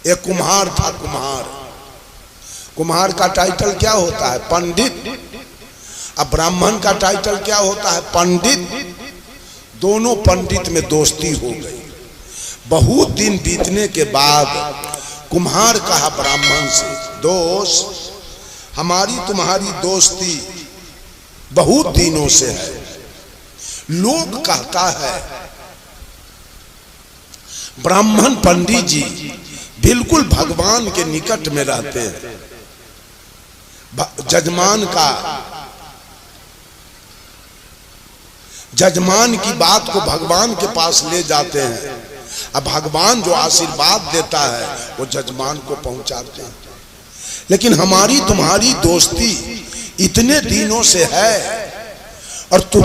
एक कुम्हार था। कुम्हार का टाइटल क्या होता है? पंडित। अब ब्राह्मण का टाइटल क्या होता है? पंडित। दोनों पंडित में दोस्ती हो गई। बहुत दिन बीतने के बाद कुम्हार कहा ब्राह्मण से, दोस्त हमारी तुम्हारी दोस्ती बहुत दिनों से है। लोग कहता है ब्राह्मण पंडित जी बिल्कुल भगवान के निकट में रहते हैं। जजमान की बात को भगवान के पास ले जाते हैं। अब भगवान जो आशीर्वाद देता है वो जजमान को पहुंचाते हैं। लेकिन हमारी तुम्हारी दोस्ती इतने दिनों से है और तुम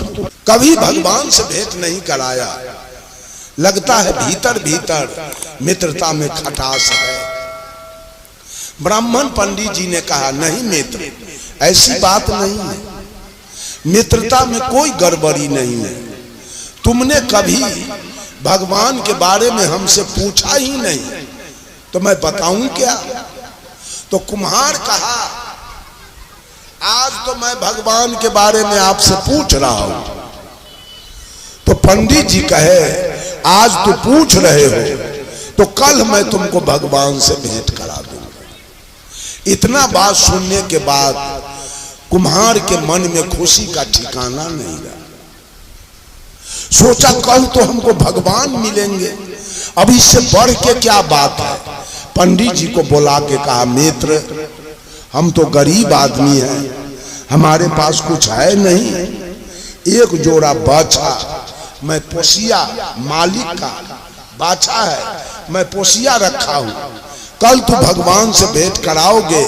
कभी भगवान से भेंट नहीं कराया। लगता है भीतर भीतर मित्रता में खटास है। ब्राह्मण पंडित जी ने कहा, नहीं मित्र, ऐसी बात नहीं है। मित्रता में कोई गड़बड़ी नहीं है। तुमने कभी भगवान के बारे में हमसे पूछा ही नहीं, तो मैं बताऊं क्या? तो कुम्हार कहा, आज तो मैं भगवान के बारे में आपसे पूछ रहा हूं। तो पंडित जी कहे, आज तो पूछ रहे हो तो कल मैं तुमको भगवान से भेंट करा दूंगा। इतना बात सुनने के बाद कुम्हार के मन में खुशी का ठिकाना नहीं रहा। सोचा कल तो हमको भगवान मिलेंगे, अब इससे बढ़ के क्या बात है। पंडित जी को बुला के कहा, मित्र हम तो गरीब आदमी हैं, हमारे पास कुछ है नहीं। एक जोड़ा बाछा मैं पोसिया, मालिक का बाछा है, मैं पोसिया रखा हूं। कल तो भगवान से भेंट कराओगे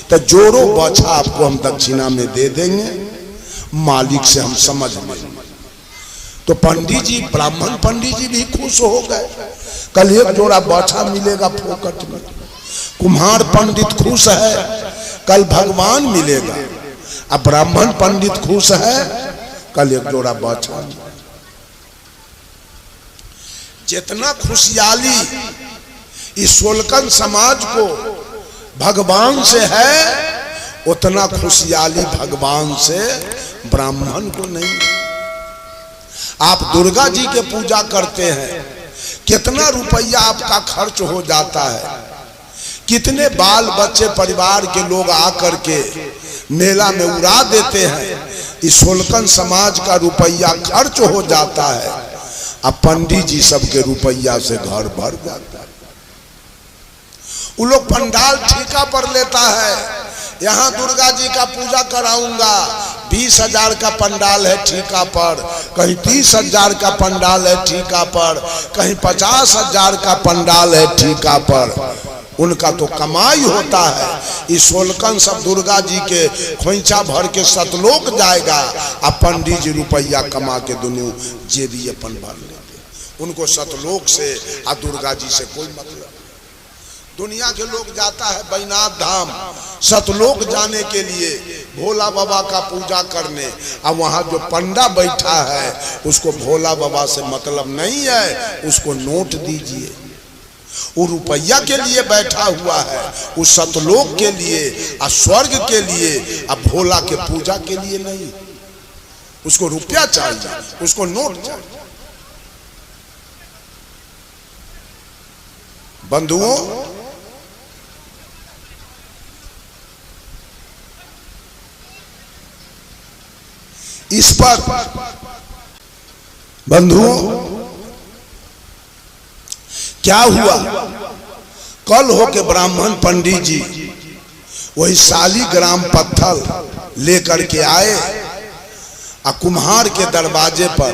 तो जोड़ो बाछा आपको हम दक्षिणा में दे देंगे, मालिक से हम समझ लेंगे। तो पंडित जी, ब्राह्मण पंडित जी भी खुश हो गए, कल एक जोड़ा बाछा मिलेगा फोकट में। कुम्हार पंडित खुश है, कल भगवान मिलेगा। अब ब्राह्मण पंडित खुश है, कल एक जोड़ा बाछा। जितना खुशहाली इस सोलकन समाज को भगवान से है, उतना खुशहाली भगवान से ब्राह्मण को नहीं। आप दुर्गा जी के पूजा करते हैं, कितना रुपया आपका खर्च हो जाता है। कितने बाल बच्चे परिवार के लोग आकर के मेला में उड़ा देते हैं। इस सोलकन समाज का रुपया खर्च हो जाता है। अब पंडित जी सबके रुपया से घर भर जाता है। वो लोग पंडाल ठेका पर लेता है। यहाँ दुर्गा जी का पूजा कराऊंगा, 20,000 का पंडाल है ठेका पर, कहीं 30,000 का पंडाल है ठेका पर, कहीं 50,000 का पंडाल है ठेका पर। उनका तो कमाई होता है। इस सोलकन सब दुर्गा जी के खोइछा भर के सतलोक जाएगा। अब पंडित जी रुपया कमा के दोनों जेबी अपन भर लेते। उनको सतलोक से और दुर्गा जी से कोई मतलब। दुनिया के लोग जाता है बैजनाथ धाम सतलोक जाने के लिए, भोला बाबा का पूजा करने। अब वहां जो पंडा बैठा है उसको भोला बाबा से मतलब नहीं है, उसको नोट दीजिए। वो रुपया के लिए बैठा हुआ है, उस सतलोक के लिए और स्वर्ग के लिए, अब भोला के पूजा के लिए नहीं। उसको रुपया चाहिए, उसको नोट चाहिए। बंधुओं, इस पर बंधुओं क्या हुआ? कल हो के ब्राह्मण पंडित जी वही शालीग्राम पत्थर लेकर के आए और कुम्हार के दरवाजे पर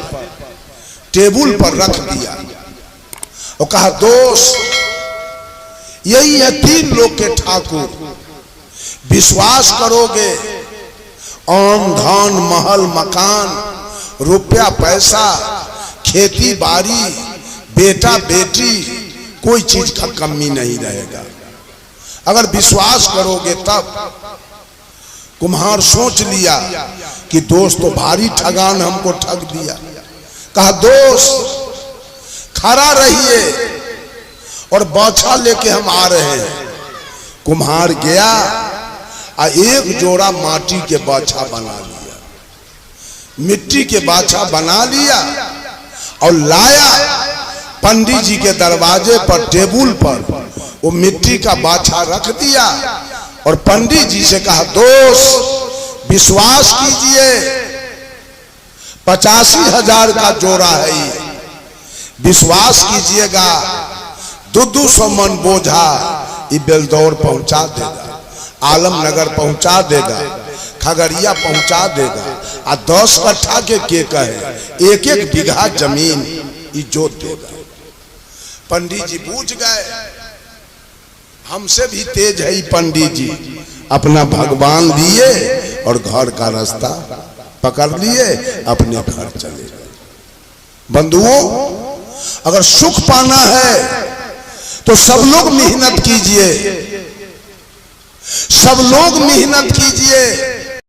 टेबुल पर रख दिया और कहा, दोस्त यही है 3 लोग के ठाकुर। विश्वास करोगे, आम धन महल मकान रुपया पैसा खेती बाड़ी बेटा बेटी कोई चीज का कमी नहीं रहेगा। अगर विश्वास करोगे तब। कुम्हार सोच लिया कि दोस्त तो भारी ठगान हमको ठग दिया। कहा, दोस्त खड़ा रहिए और बाछा लेके हम आ रहे हैं। कुम्हार गया और एक जोड़ा माटी के बाछा बना लिया, मिट्टी के बाछा बना लिया और लाया पंडित जी के दरवाजे पर टेबुल पर वो मिट्टी का बाछा रख दिया और पंडित जी से कहा, दोस्त विश्वास कीजिए 85,000 का जोड़ा है ये, विश्वास कीजिएगा 200 मन बोझा ये बेलदौर पहुंचा देगा, आलमनगर पहुंचा देगा, खगड़िया पहुंचा देगा। आ 10 कट्ठा के कहे 1-1 बीघा जमीन ये जोत देगा। पंडित जी बूझ गए, हमसे भी तेज है पंडित जी। अपना भगवान लिए और घर का रास्ता पकड़ लिए, अपने घर चले गए। बंधुओं, अगर सुख पाना है तो सब लोग मेहनत कीजिए, सब लोग मेहनत कीजिए।